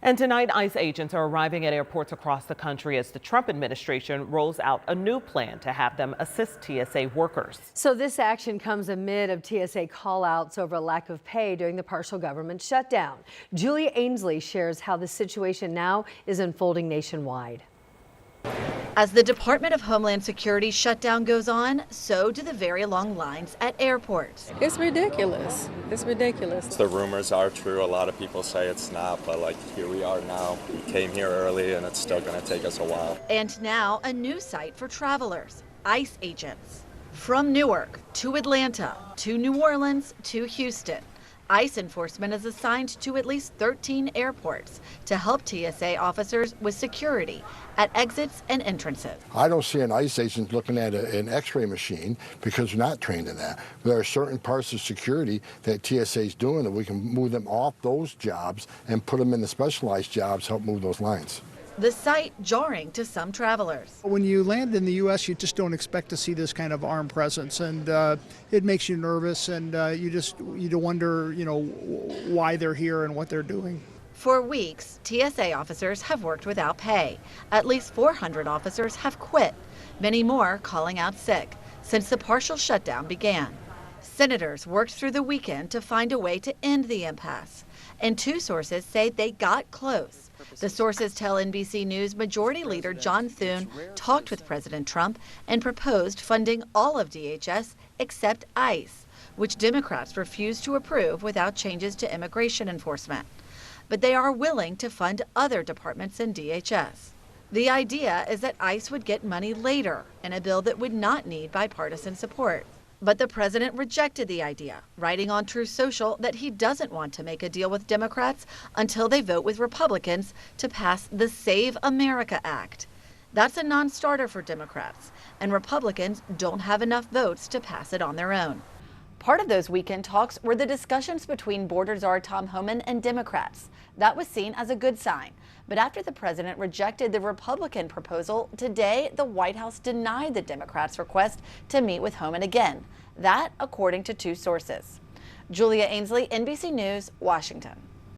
And tonight, ICE agents are arriving at airports across the country as the Trump administration rolls out a new plan to have them assist TSA workers. So this action comes amid of TSA call-outs over a lack of pay during the partial government shutdown. Julia Ainsley shares how the situation now is unfolding nationwide. As the Department of Homeland Security shutdown goes on, so do the very long lines at airports. It's ridiculous. It's ridiculous. The rumors are true. A lot of people say it's not, but here we are now. We came here early and it's still going to take us a while. And now a new site for travelers, ICE agents. From Newark to Atlanta to New Orleans to Houston, ICE enforcement is assigned to at least 13 airports to help TSA officers with security at exits and entrances. I don't see an ICE agent looking at an x-ray machine because we're not trained in that. There are certain parts of security that TSA is doing that we can move them off those jobs and put them in the specialized jobs to help move those lines. The sight jarring to some travelers. When you land in the U.S., you just don't expect to see this kind of armed presence, and it makes you nervous, and you wonder, why they're here and what they're doing. For weeks, TSA officers have worked without pay. At least 400 officers have quit, many more calling out sick since the partial shutdown began. Senators worked through the weekend to find a way to end the impasse, and two sources say they got close. The sources tell NBC News Majority Leader John Thune talked with President Trump and proposed funding all of DHS except ICE, which Democrats refused to approve without changes to immigration enforcement. But they are willing to fund other departments in DHS. The idea is that ICE would get money later in a bill that would not need bipartisan support. But the president rejected the idea, writing on Truth Social that he doesn't want to make a deal with Democrats until they vote with Republicans to pass the Save America Act. That's a non-starter for Democrats, and Republicans don't have enough votes to pass it on their own. Part of those weekend talks were the discussions between border czar Tom Homan and Democrats. That was seen as a good sign. But after the president rejected the Republican proposal, today the White House denied the Democrats' request to meet with Homan again. That, according to two sources. Julia Ainsley, NBC News, Washington.